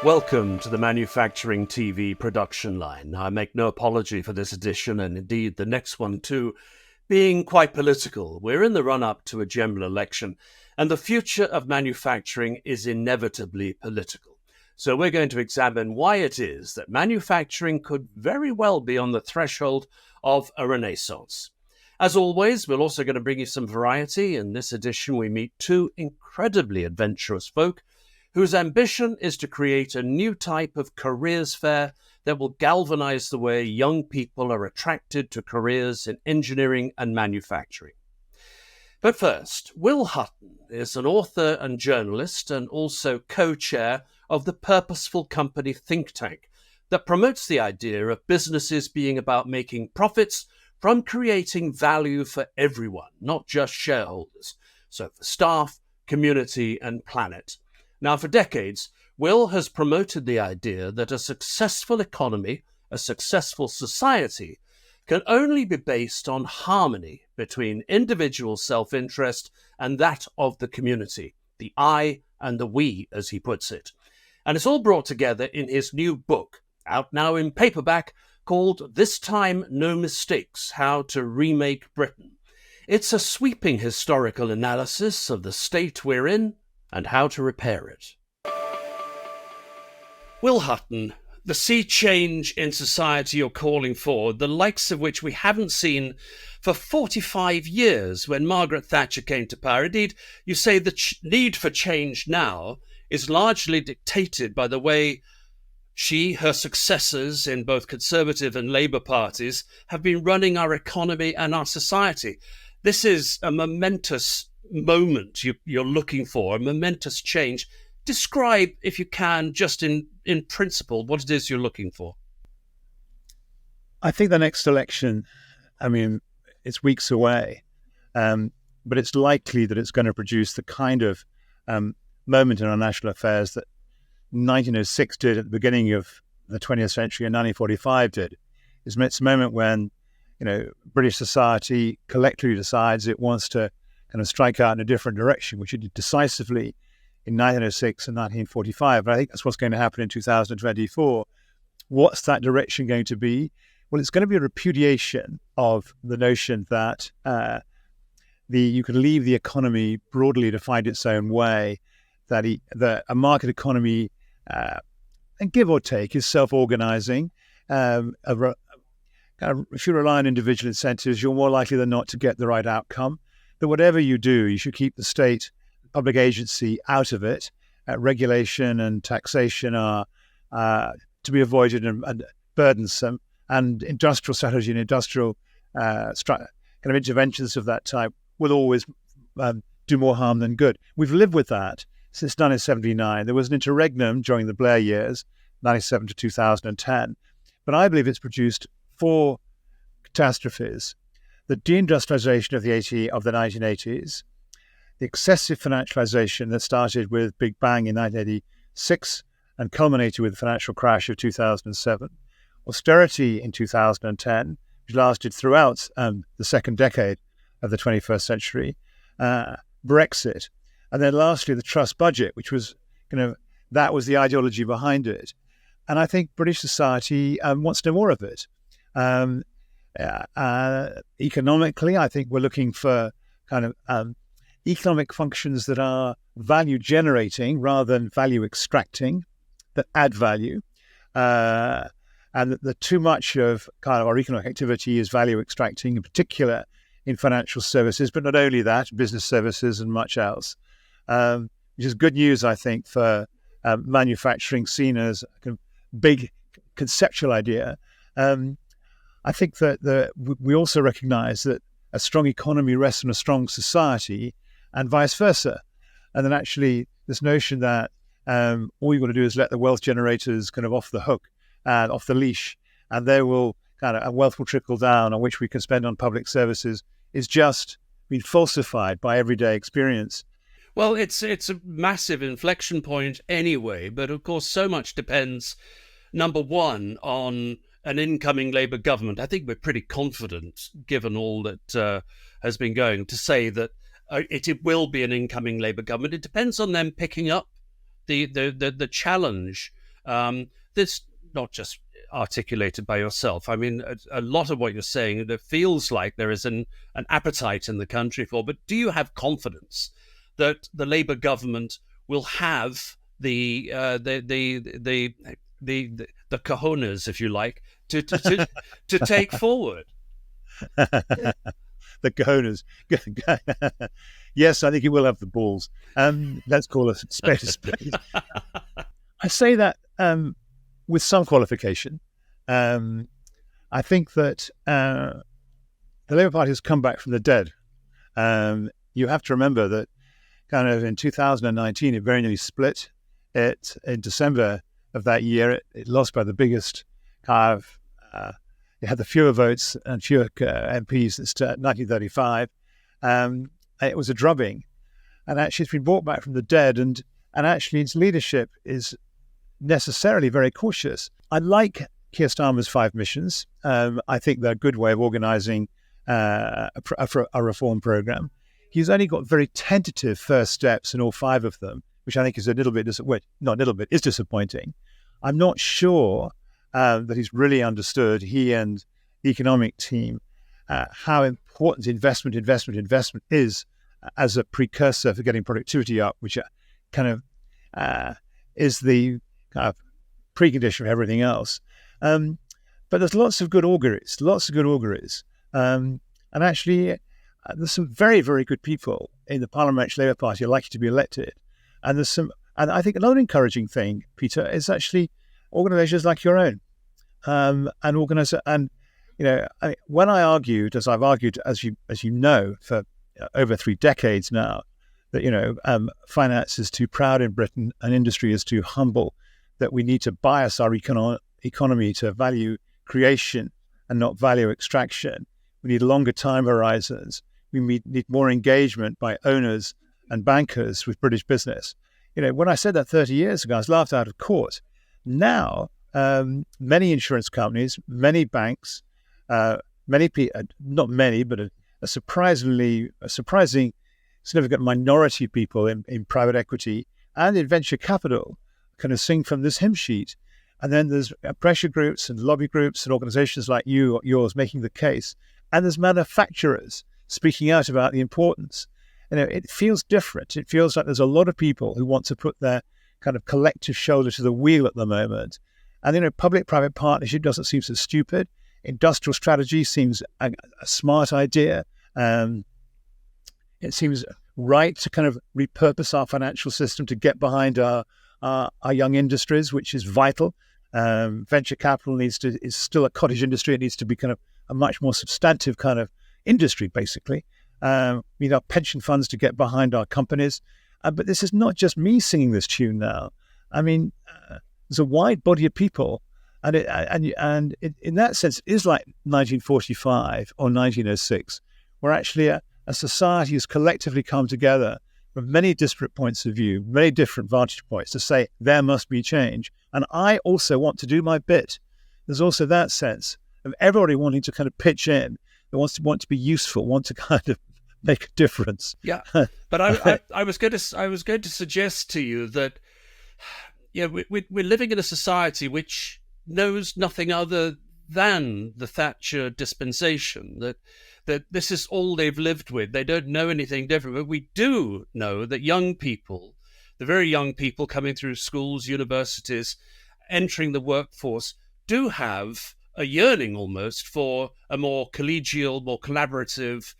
Welcome to the Manufacturing TV production line. I make no apology for this edition, and indeed the next one too, being quite political. We're in the run-up to a general election, and the future of manufacturing is inevitably political. So we're going to examine why it is that manufacturing could very well be on the threshold of a renaissance. As always, we're also going to bring you some variety. In this edition, we meet two incredibly adventurous folk whose ambition is to create a new type of careers fair that will galvanize the way young people are attracted to careers in engineering and manufacturing. But first, Will Hutton is an author and journalist and also co-chair of the Purposeful Company think tank that promotes the idea of businesses being about making profits from creating value for everyone, not just shareholders. So for staff, community, and planet. Now, for decades, Will has promoted the idea that a successful economy, a successful society, can only be based on harmony between individual self-interest and that of the community, the I and the we, as he puts it. And it's all brought together in his new book, out now in paperback, called This Time No Mistakes: How to Remake Britain. It's a sweeping historical analysis of the state we're in and how to repair it. Will Hutton, the sea change in society you're calling for, the likes of which we haven't seen for 45 years when Margaret Thatcher came to power. Indeed, you say the need for change now is largely dictated by the way she, her successors in both Conservative and Labour parties, have been running our economy and our society. This is a momentous moment you're looking for, a momentous change. Describe, if you can, just in principle, what it is you're looking for. I think the next election, it's weeks away, but it's likely that it's going to produce the kind of moment in our national affairs that 1906 did at the beginning of the 20th century and 1945 did. It's a moment when, British society collectively decides it wants to kind of strike out in a different direction, which it did decisively in 1906 and 1945. But I think that's what's going to happen in 2024. What's that direction going to be? Well, it's going to be a repudiation of the notion that you can leave the economy broadly to find its own way, that a market economy, and give or take, is self-organizing. If you rely on individual incentives, you're more likely than not to get the right outcome. That whatever you do, you should keep the state, public agency out of it. Regulation and taxation are to be avoided and burdensome. And industrial strategy and industrial kind of interventions of that type will always do more harm than good. We've lived with that since 1979. There was an interregnum during the Blair years, 1997 to 2010. But I believe it's produced four catastrophes: the deindustrialisation of the 1980s, the excessive financialisation that started with Big Bang in 1986 and culminated with the financial crash of 2007, austerity in 2010, which lasted throughout the second decade of the 21st century, Brexit, and then lastly the Truss budget, which was that was the ideology behind it. And I think British society wants no more of it. Economically, I think we're looking for kind of economic functions that are value generating rather than value extracting, that add value, and that too much of kind of our economic activity is value extracting, in particular in financial services, but not only that, business services and much else, which is good news, I think, for manufacturing seen as a big conceptual idea. I think that we also recognize that a strong economy rests on a strong society and vice versa. And then actually this notion that all you've got to do is let the wealth generators kind of off the hook and off the leash, and they will wealth will trickle down on which we can spend on public services is just been falsified by everyday experience. Well, it's a massive inflection point anyway, but of course so much depends, number one, on an incoming Labour government. I think we're pretty confident, given all that has been going, to say that it will be an incoming Labour government. It depends on them picking up the challenge That's not just articulated by yourself. I mean, a lot of what you're saying, it feels like there is an appetite in the country for, but do you have confidence that the Labour government will have the cojones, if you like, to take forward? The cojones. Yes, I think he will have the balls. Let's call a spade a spade. I say that with some qualification. I think that the Labour Party has come back from the dead. You have to remember that kind of in 2019, it very nearly split. In December of that year, it lost by the biggest kind of, it had the fewer votes and fewer MPs since 1935. It was a drubbing. And actually it's been brought back from the dead, and actually its leadership is necessarily very cautious. I like Keir Starmer's 5 missions. I think they're a good way of organising a reform programme. He's only got very tentative first steps in all 5 of them, which I think is a little bit, is disappointing. I'm not sure that he's really understood, he and the economic team, how important investment is as a precursor for getting productivity up, which kind of is the kind of precondition for everything else. But there's lots of good auguries. And actually, there's some very, very good people in the Parliamentary Labour Party who are likely to be elected. And and I think another encouraging thing, Peter, is actually organisations like your own. When I argued, as I've argued, as you know, for over 3 decades now, that finance is too proud in Britain and industry is too humble, that we need to bias our economy to value creation and not value extraction. We need longer time horizons. We need more engagement by owners and bankers with British business. When I said that 30 years ago, I was laughed out of court. Now, many insurance companies, many banks, many people, not many, but a surprising significant minority of people in private equity and in venture capital kind of sing from this hymn sheet. And then there's pressure groups and lobby groups and organizations like yours making the case. And there's manufacturers speaking out about the importance. It feels different. It feels like there's a lot of people who want to put their kind of collective shoulder to the wheel at the moment. And, public-private partnership doesn't seem so stupid. Industrial strategy seems a smart idea. It seems right to kind of repurpose our financial system to get behind our young industries, which is vital. Venture capital is still a cottage industry. It needs to be kind of a much more substantive kind of industry, basically. We need our pension funds to get behind our companies. But this is not just me singing this tune now. I mean, there's a wide body of people. And in that sense, it is like 1945 or 1906, where actually a society has collectively come together from many disparate points of view, many different vantage points to say there must be change. And I also want to do my bit. There's also that sense of everybody wanting to kind of pitch in, that want to be useful, want to kind of make a difference. Yeah, but I was going to suggest to you that we're living in a society which knows nothing other than the Thatcher dispensation. That this is all they've lived with. They don't know anything different. But we do know that young people, the very young people coming through schools, universities, entering the workforce, do have a yearning almost for a more collegial, more collaborative,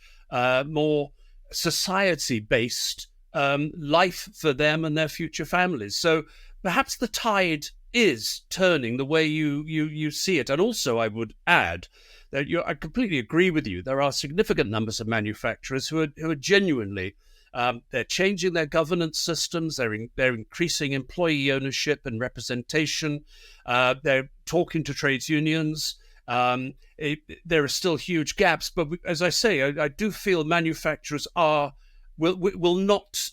more society-based life for them and their future families. So perhaps the tide is turning the way you see it. And also, I would add that I completely agree with you. There are significant numbers of manufacturers who are genuinely they're changing their governance systems. They're increasing employee ownership and representation. They're talking to trades unions. There are still huge gaps, but as I say, I do feel manufacturers will not.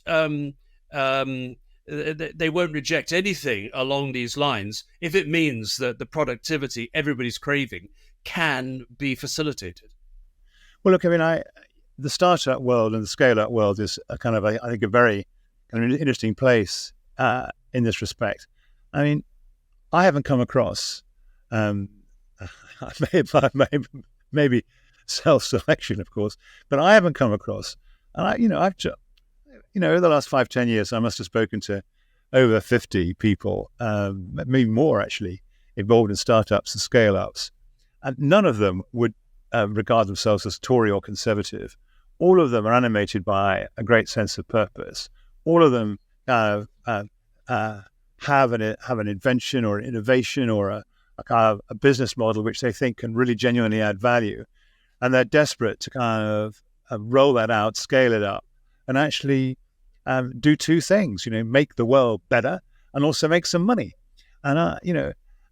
They won't reject anything along these lines if it means that the productivity everybody's craving can be facilitated. Well, look, I mean, the startup world and the scale-up world is a kind of, I think, a very kind of interesting place in this respect. I mean, I haven't come across, um, maybe self-selection, of course, but I haven't come across, and I've over the last 5-10 years, I must have spoken to over 50 people, maybe more actually, involved in startups and scale-ups, and none of them would regard themselves as Tory or Conservative. All of them are animated by a great sense of purpose. All of them have an invention or an innovation or a kind of a business model which they think can really genuinely add value, and they're desperate to kind of roll that out, scale it up, and actually do two things: make the world better and also make some money. And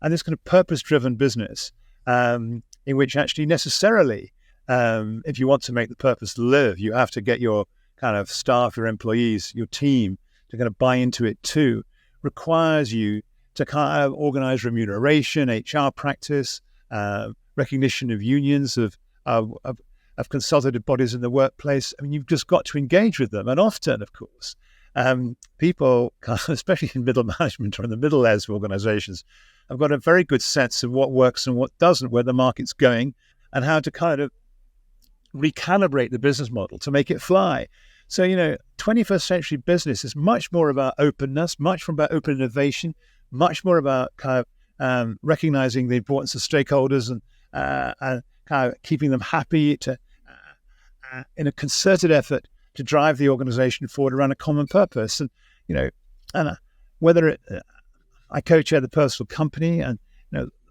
and this kind of purpose-driven business, in which actually necessarily, if you want to make the purpose live, you have to get your kind of staff, your employees, your team to kind of buy into it too, requires you to kind of organize remuneration, HR practice, recognition of unions, of consultative bodies in the workplace. I mean, you've just got to engage with them. And often, of course, people, especially in middle management or in the middle layers of organizations, have got a very good sense of what works and what doesn't, where the market's going, and how to kind of recalibrate the business model to make it fly. So, 21st century business is much more about openness, much more about open innovation, much more about kind of recognizing the importance of stakeholders and kind of keeping them happy in a concerted effort to drive the organization forward around a common purpose. And, whether I co-chair the personal company, and,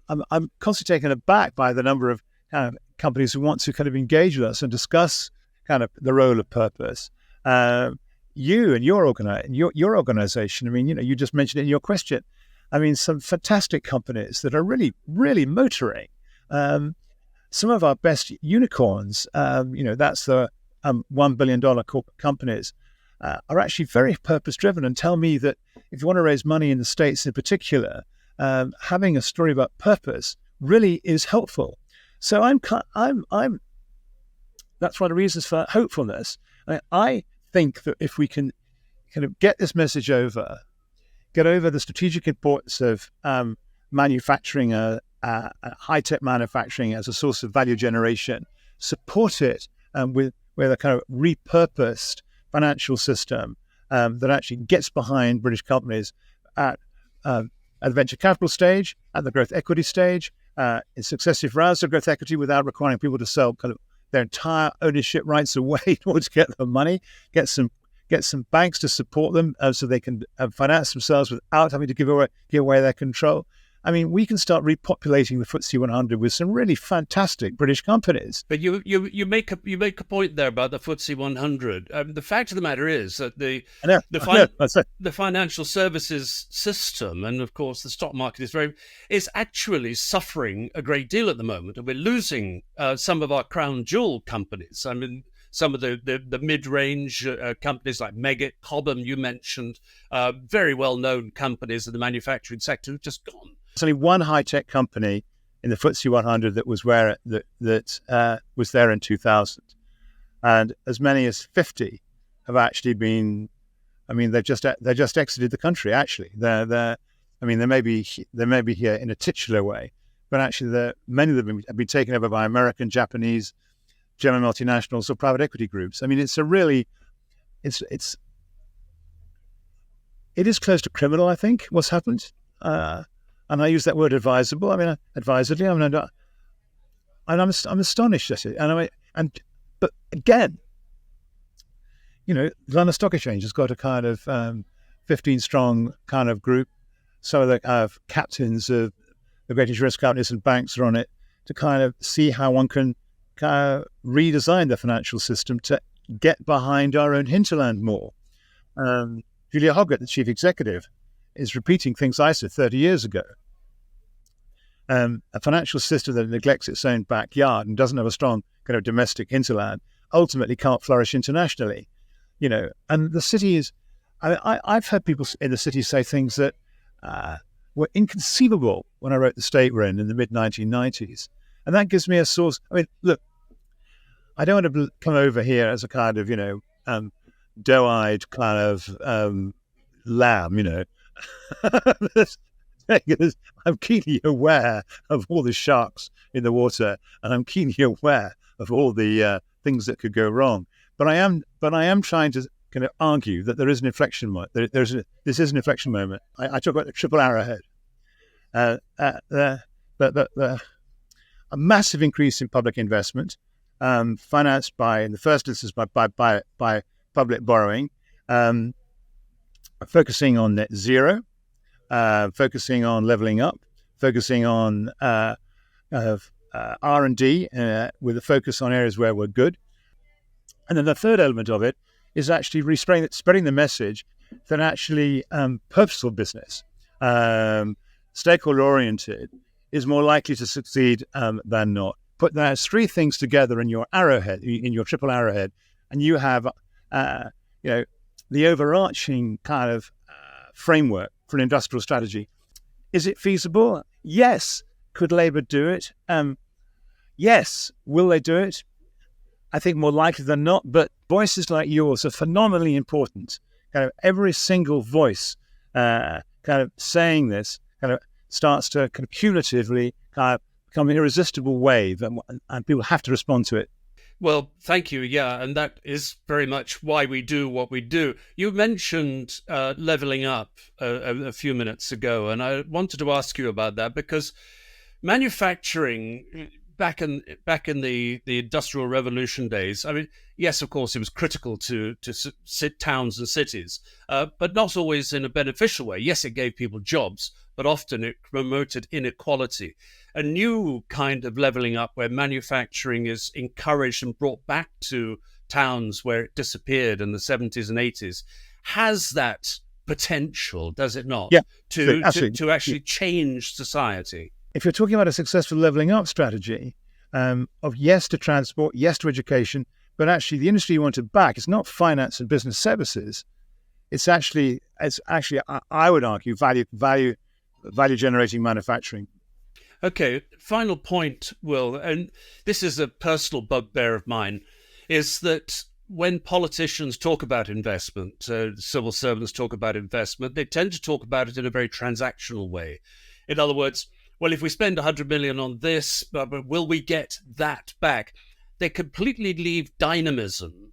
I'm constantly taken aback by the number of kind of companies who want to kind of engage with us and discuss kind of the role of purpose. You and your organization, I mean, you just mentioned it in your question. I mean, some fantastic companies that are really, really motoring. Some of our best unicorns, that's the $1 billion corporate companies, are actually very purpose-driven, and tell me that if you want to raise money in the States in particular, having a story about purpose really is helpful. So that's one of the reasons for hopefulness. I think that if we can kind of get this message over, get over the strategic importance of manufacturing, high-tech manufacturing as a source of value generation, support it with a kind of repurposed financial system that actually gets behind British companies at the venture capital stage, at the growth equity stage, in successive rounds of growth equity, without requiring people to sell kind of their entire ownership rights away in order to get the money, get some banks to support them so they can finance themselves without having to give away their control. I mean, we can start repopulating the FTSE 100 with some really fantastic British companies. But you make a point there about the FTSE 100. The fact of the matter is that the financial services system, and of course the stock market is actually suffering a great deal at the moment, and we're losing some of our crown jewel companies. I mean, some of the mid-range companies like Meggitt, FOBEM, you mentioned, very well-known companies in the manufacturing sector who've just gone. There's only one high-tech company in the FTSE 100 that was was there in 2000, and as many as 50 have actually been. I mean, they've just exited the country. Actually, they may be here in a titular way, but actually, many of them have been taken over by American, Japanese, German multinationals or private equity groups. I mean, it is close to criminal, I think, what's happened. And I use that word advisable. I mean, advisedly. I mean, I'm astonished at it. But again, the London Stock Exchange has got a kind of 15-strong kind of group. Some of the captains of the great insurance companies and banks are on it to kind of see how one can kind of redesign the financial system to get behind our own hinterland more. Julia Hoggett, the chief executive, is repeating things I said 30 years ago. A financial system that neglects its own backyard and doesn't have a strong kind of domestic hinterland ultimately can't flourish internationally. And the city is, I've heard people in the city say things that were inconceivable when I wrote The State We're in the mid-1990s. And that gives me a source. I mean, look, I don't want to come over here as a kind of, doe-eyed kind of lamb, because I'm keenly aware of all the sharks in the water, and I'm keenly aware of all the things that could go wrong. But I am trying to kind of argue that there is an inflection moment. This is an inflection moment. I talk about the triple arrowhead. A massive increase in public investment, financed in the first instance by public borrowing, focusing on net zero, focusing on leveling up, focusing on R&D with a focus on areas where we're good. And then the third element of it is actually spreading the message that actually purposeful business, stakeholder-oriented, is more likely to succeed than not. Put those three things together in your arrowhead, in your triple arrowhead, and you have, the overarching kind of framework for an industrial strategy. Is it feasible? Yes. Could Labour do it? Yes. Will they do it? I think more likely than not, but voices like yours are phenomenally important. Kind of every single voice kind of saying this kind of starts to kind of cumulatively kind of become an irresistible wave, and people have to respond to it. Well, thank you. Yeah, and that is very much why we do what we do. You mentioned levelling up a few minutes ago, and I wanted to ask you about that because manufacturing back in the Industrial Revolution days, I mean, yes, of course, it was critical to towns and cities, but not always in a beneficial way. Yes, it gave people jobs, but often it promoted inequality. A new kind of levelling up where manufacturing is encouraged and brought back to towns where it disappeared in the 70s and 80s has that potential, does it not? Yeah, to actually change society. If you're talking about a successful levelling up strategy of yes to transport, yes to education, but actually the industry you want to back is not finance and business services. It's actually I would argue value generating manufacturing. Okay, final point, Will, and this is a personal bugbear of mine, is that when politicians talk about investment, civil servants talk about investment, they tend to talk about it in a very transactional way. In other words, well, if we spend 100 million on this, will we get that back? They completely leave dynamism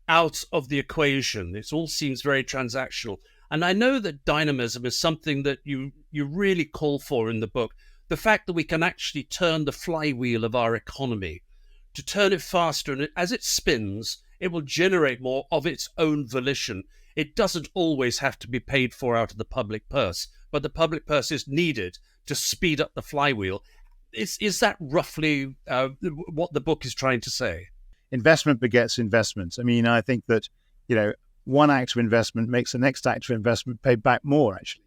out of the equation. It all seems very transactional. And I know that dynamism is something that you really call for in the book. The fact that we can actually turn the flywheel of our economy, to turn it faster, and as it spins, it will generate more of its own volition. It doesn't always have to be paid for out of the public purse, but the public purse is needed to speed up the flywheel. Is that roughly what the book is trying to say? Investment begets investment. I mean, I think that, one act of investment makes the next act of investment pay back more, actually.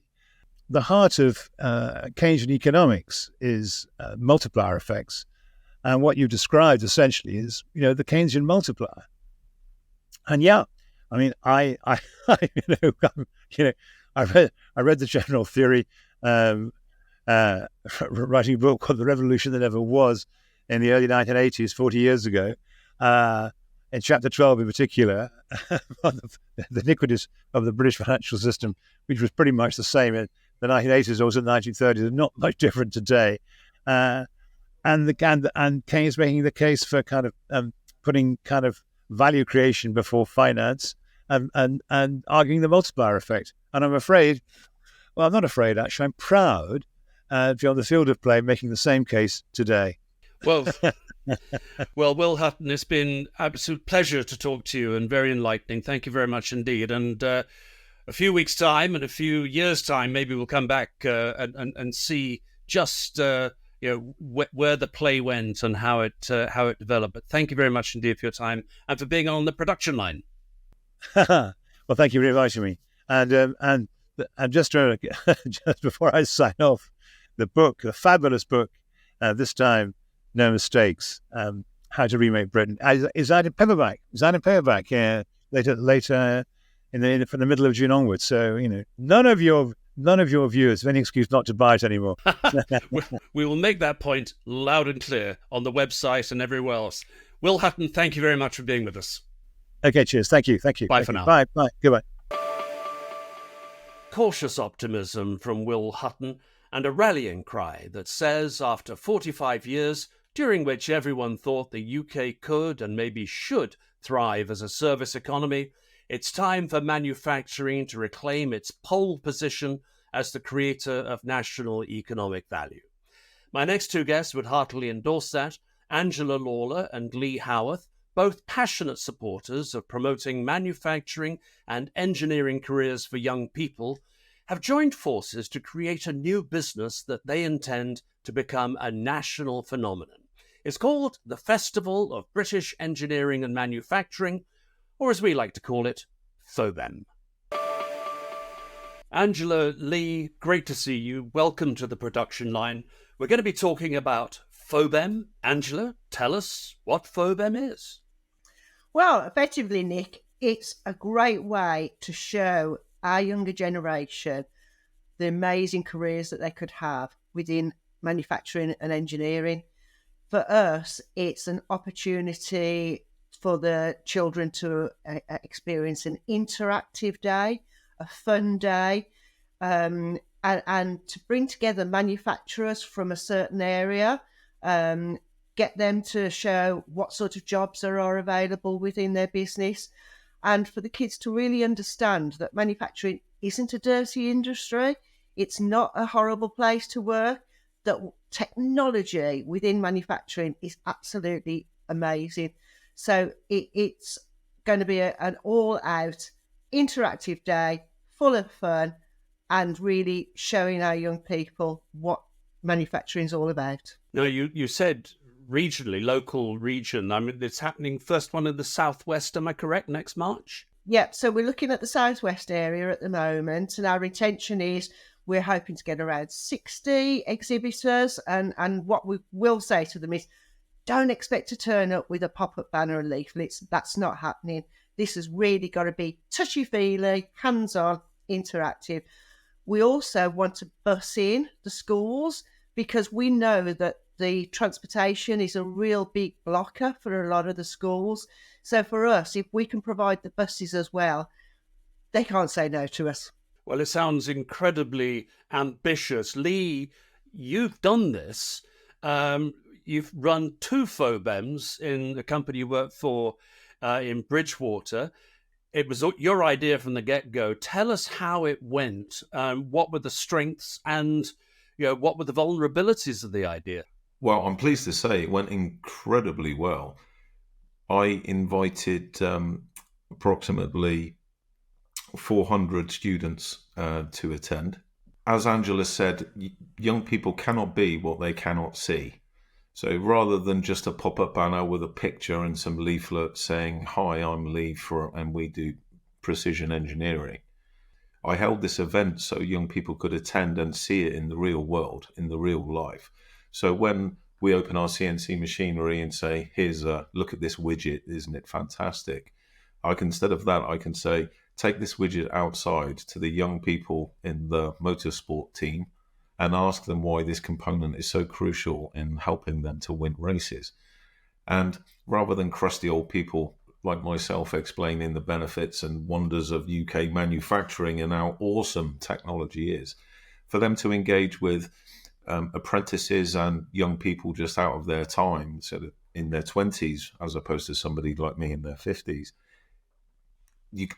The heart of Keynesian economics is multiplier effects. And what you described essentially is, the Keynesian multiplier. And yeah, I mean, I read the general theory, writing a book called The Revolution That Never Was in the early 1980s, 40 years ago. In chapter 12 in particular, on the iniquities of the British financial system, which was pretty much the same in the 1980s or the 1930s, and not much different today. And Keynes making the case for kind of putting kind of value creation before finance, and arguing the multiplier effect. And I'm afraid, well, I'm not afraid actually, I'm proud to be on the field of play making the same case today. Well, Will Hutton, it's been absolute pleasure to talk to you and very enlightening. Thank you very much indeed. And a few weeks' time and a few years' time, maybe we'll come back and see just where the play went and how it developed. But thank you very much indeed for your time and for being on the production line. Well, thank you for inviting me. And just before I sign off, the fabulous book, this time, No Mistakes, How to Remake Britain, is out in paperback. Later from the middle of June onwards. So none of your viewers have any excuse not to buy it anymore. We will make that point loud and clear on the website and everywhere else. Will Hutton, thank you very much for being with us. Okay, cheers. Thank you. Bye for now. Bye. Goodbye. Cautious optimism from Will Hutton. and a rallying cry that says, after 45 years, during which everyone thought the UK could and maybe should thrive as a service economy, it's time for manufacturing to reclaim its pole position as the creator of national economic value. My next two guests would heartily endorse that. Angela Lawlor and Leigh Howarth, both passionate supporters of promoting manufacturing and engineering careers for young people, have joined forces to create a new business that they intend to become a national phenomenon. It's called the Festival of British Engineering and Manufacturing, or as we like to call it, FOBEM. Angela, Leigh, great to see you. Welcome to the production line. We're going to be talking about FOBEM. Angela, tell us what FOBEM is. Well, effectively, Nick, it's a great way to show our younger generation the amazing careers that they could have within manufacturing and engineering. For us, it's an opportunity for the children to experience an interactive day, a fun day, and to bring together manufacturers from a certain area, get them to show what sort of jobs are available within their business, and for the kids to really understand that manufacturing isn't a dirty industry. It's not a horrible place to work, that technology within manufacturing is absolutely amazing. So it's going to be an all-out interactive day, full of fun, and really showing our young people what manufacturing is all about. Now, you said regionally, local region. I mean, it's happening first one in the southwest, am I correct, next March? Yep, so we're looking at the southwest area at the moment, and our intention is we're hoping to get around 60 exhibitors, and what we will say to them is, don't expect to turn up with a pop-up banner and leaflets. That's not happening. This has really got to be touchy-feely, hands-on, interactive. We also want to bus in the schools, because we know that the transportation is a real big blocker for a lot of the schools. So for us, if we can provide the buses as well, they can't say no to us. Well, it sounds incredibly ambitious. Leigh, you've done this. You've run 2 FOBEMs in the company you work for in Bridgewater. It was your idea from the get-go. Tell us how it went. What were the strengths and what were the vulnerabilities of the idea? Well, I'm pleased to say it went incredibly well. I invited approximately 400 students to attend. As Angela said, young people cannot be what they cannot see. So rather than just a pop-up banner with a picture and some leaflets saying, "Hi, I'm Leigh and we do precision engineering," I held this event so young people could attend and see it in the real world, in the real life. So when we open our CNC machinery and say, look at this widget, isn't it fantastic? Instead of that, I can say, take this widget outside to the young people in the motorsport team and ask them why this component is so crucial in helping them to win races. And rather than crusty old people like myself explaining the benefits and wonders of UK manufacturing and how awesome technology is, for them to engage with apprentices and young people just out of their time, sort of in their 20s, as opposed to somebody like me in their 50s,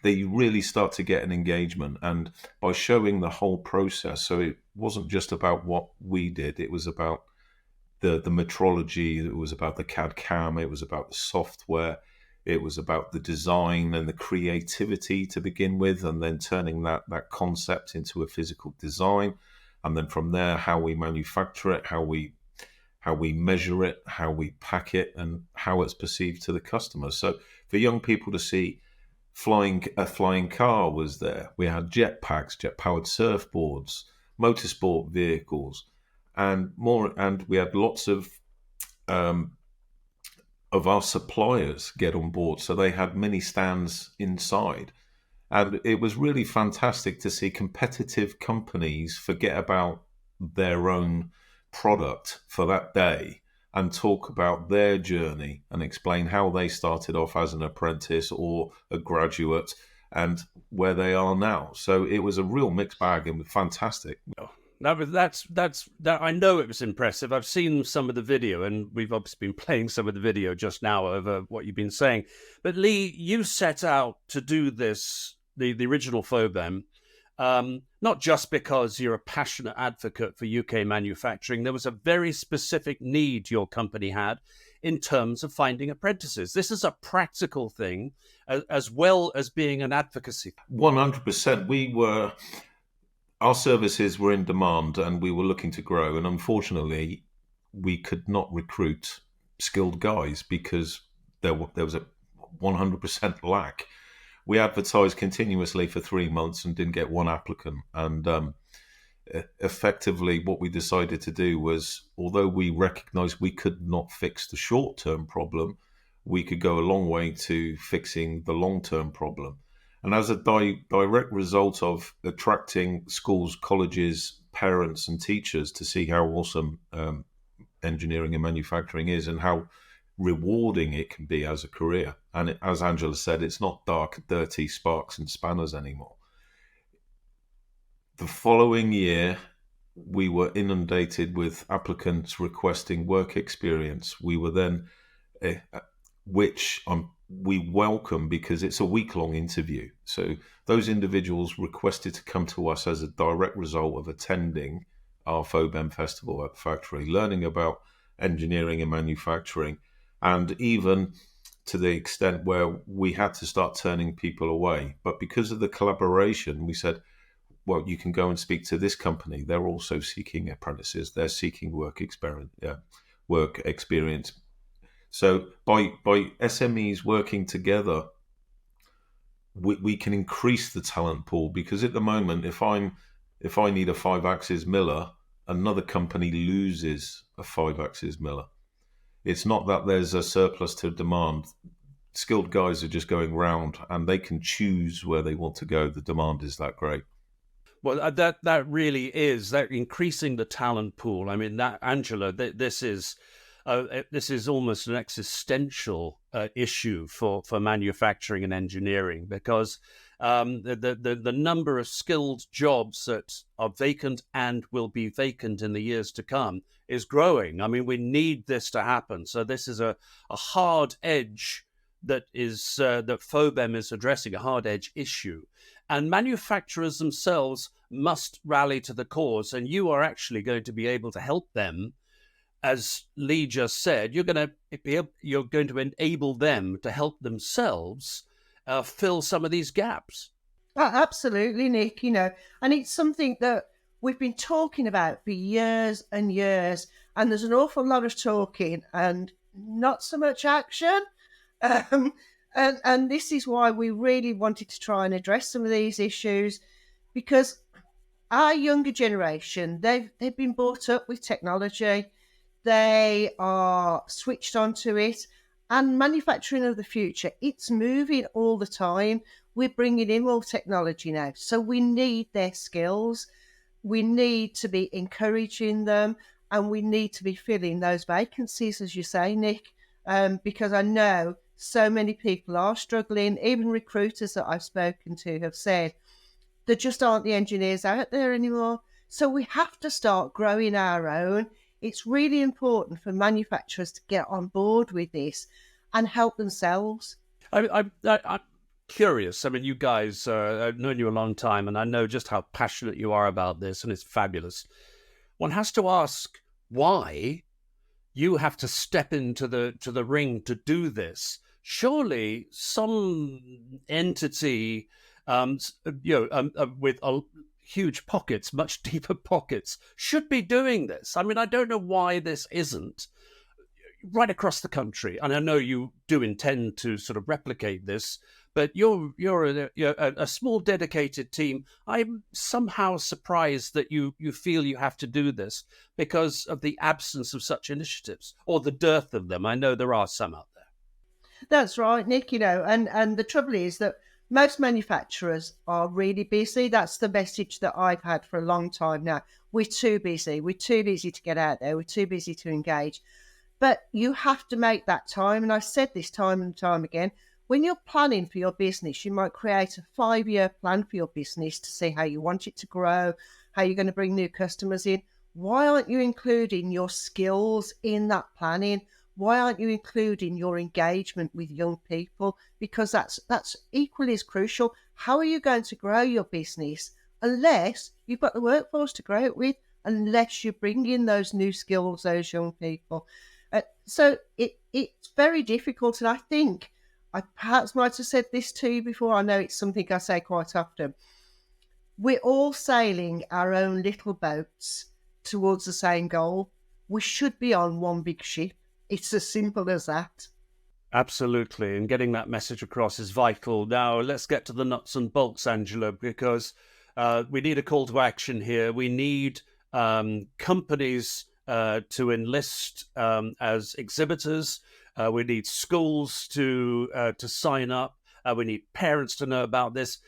they really start to get an engagement. And by showing the whole process, so it wasn't just about what we did, it was about the metrology, it was about the CAD-CAM, it was about the software, it was about the design and the creativity to begin with, and then turning that concept into a physical design. And then from there, how we manufacture it, how we measure it, how we pack it, and how it's perceived to the customer. So for young people to see a flying car was there. We had jetpacks, jet-powered surfboards, motorsport vehicles, and more. And we had lots of our suppliers get on board. So they had mini stands inside. And it was really fantastic to see competitive companies forget about their own product for that day and talk about their journey and explain how they started off as an apprentice or a graduate and where they are now. So it was a real mixed bag and fantastic. That's that. I know it was impressive. I've seen some of the video, and we've obviously been playing some of the video just now over what you've been saying. But Leigh, you set out to do this, the original FOBEM, not just because you're a passionate advocate for UK manufacturing. There was a very specific need your company had in terms of finding apprentices. This is a practical thing as well as being an advocacy. 100%. Our services were in demand and we were looking to grow. And unfortunately, we could not recruit skilled guys because there was a 100% lack. We advertised continuously for 3 months and didn't get one applicant. And effectively, what we decided to do was, although we recognized we could not fix the short-term problem, we could go a long way to fixing the long-term problem. And as a direct result of attracting schools, colleges, parents and teachers to see how awesome engineering and manufacturing is and how rewarding it can be as a career. And as Angela said, it's not dark, dirty sparks and spanners anymore. The following year, we were inundated with applicants requesting work experience. We were then, we welcome because it's a week-long interview. So those individuals requested to come to us as a direct result of attending our FOBEM festival at the factory, learning about engineering and manufacturing, and even to the extent where we had to start turning people away. But because of the collaboration, we said, well, you can go and speak to this company. They're also seeking apprentices. They're seeking work experience. So by SMEs working together, we can increase the talent pool, because at the moment, if I need a 5-axis miller, another company loses a 5-axis miller. It's not that there's a surplus to demand. Skilled guys are just going round and they can choose where they want to go. The demand is that great. Well, that really is that increasing the talent pool. I mean, that Angela, this is almost an existential issue for manufacturing and engineering, because the number of skilled jobs that are vacant and will be vacant in the years to come is growing. I mean, we need this to happen. So this is a hard edge that FOBEM is addressing, a hard edge issue. And manufacturers themselves must rally to the cause, and you are actually going to be able to help them. As Leigh just said, you're going to enable them to help themselves fill some of these gaps. Oh, absolutely, Nick. And it's something that we've been talking about for years and years, and there's an awful lot of talking and not so much action. And this is why we really wanted to try and address some of these issues, because our younger generation, they've been brought up with technology. They are switched onto it, and manufacturing of the future, it's moving all the time. We're bringing in more technology now, so we need their skills. We need to be encouraging them, and we need to be filling those vacancies, as you say, Nick, because I know so many people are struggling. Even recruiters that I've spoken to have said there just aren't the engineers out there anymore. So we have to start growing our own. It's really important for manufacturers to get on board with this and help themselves. I'm curious. I mean, you guys, I've known you a long time, and I know just how passionate you are about this, and it's fabulous. One has to ask why you have to step into the ring to do this. Surely some entity, with huge pockets, much deeper pockets, should be doing this. I mean, I don't know why this isn't right across the country. And I know you do intend to sort of replicate this, but you're a small dedicated team. I'm somehow surprised that you feel you have to do this because of the absence of such initiatives, or the dearth of them. I know there are some out there. That's right, Nick, and the trouble is that most manufacturers are really busy. That's the message that I've had for a long time now. We're too busy. We're too busy to get out there. We're too busy to engage. But you have to make that time. And I've said this time and time again. When you're planning for your business, you might create a 5-year plan for your business to see how you want it to grow, how you're going to bring new customers in. Why aren't you including your skills in that planning? Why aren't you including your engagement with young people? Because that's equally as crucial. How are you going to grow your business unless you've got the workforce to grow it with, unless you bring in those new skills, those young people? So it's very difficult. And I think I perhaps might have said this to you before. I know it's something I say quite often. We're all sailing our own little boats towards the same goal. We should be on one big ship. It's as simple as that. Absolutely. And getting that message across is vital. Now, let's get to the nuts and bolts, Angela, because we need a call to action here. We need companies to enlist as exhibitors. We need schools to sign up. We need parents to know about this.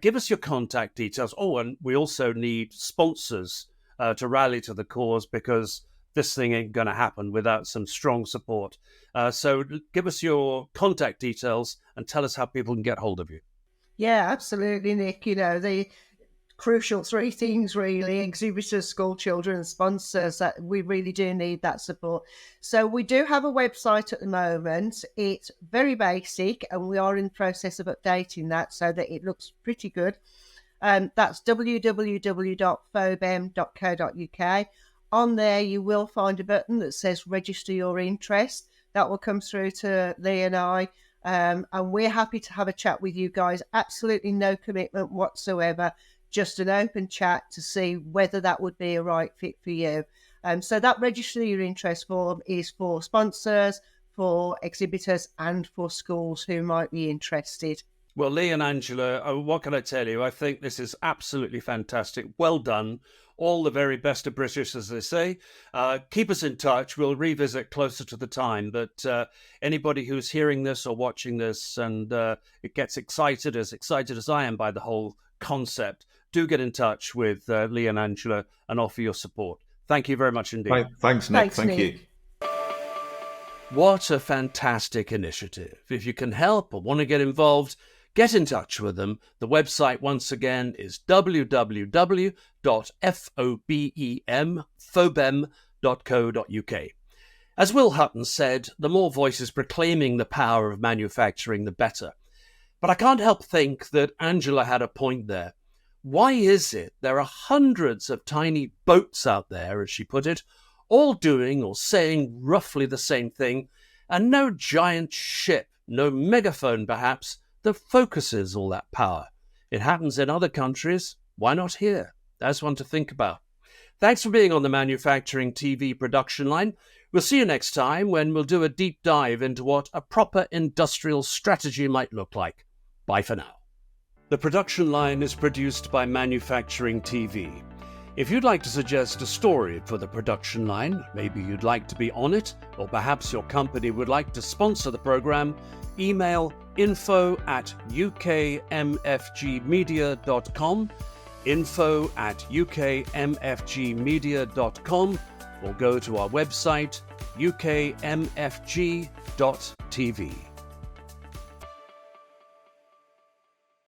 Give us your contact details. Oh, and we also need sponsors to rally to the cause, because this thing ain't going to happen without some strong support. So give us your contact details and tell us how people can get hold of you. Yeah, absolutely, Nick. You know, the crucial three things, really: exhibitors, school children, and sponsors. That we really do need that support. So we do have a website at the moment. It's very basic, and we are in the process of updating that so that it looks pretty good. That's www.fobem.co.uk. On there, you will find a button that says register your interest. That will come through to Leigh and I. And we're happy to have a chat with you guys. Absolutely no commitment whatsoever. Just an open chat to see whether that would be a right fit for you. So that register your interest form is for sponsors, for exhibitors, and for schools who might be interested. Well, Leigh and Angela, what can I tell you? I think this is absolutely fantastic. Well done. All the very best of British, as they say. Keep us in touch. We'll revisit closer to the time. But anybody who's hearing this or watching this and it gets excited as I am by the whole concept, do get in touch with Leigh and Angela and offer your support. Thank you very much indeed. Thanks, Nick. Thank you. What a fantastic initiative. If you can help or want to get involved, get in touch with them. The website, once again, is www.fobem.co.uk. As Will Hutton said, the more voices proclaiming the power of manufacturing, the better. But I can't help think that Angela had a point there. Why is it there are hundreds of tiny boats out there, as she put it, all doing or saying roughly the same thing, and no giant ship, no megaphone perhaps, that focuses all that power? It happens in other countries. Why not here? That's one to think about. Thanks for being on the Manufacturing TV production line. We'll see you next time when we'll do a deep dive into what a proper industrial strategy might look like. Bye for now. The production line is produced by Manufacturing TV. If you'd like to suggest a story for the production line, maybe you'd like to be on it, or perhaps your company would like to sponsor the program, email info@ukmfgmedia.com, info@ukmfgmedia.com, or go to our website ukmfg.tv.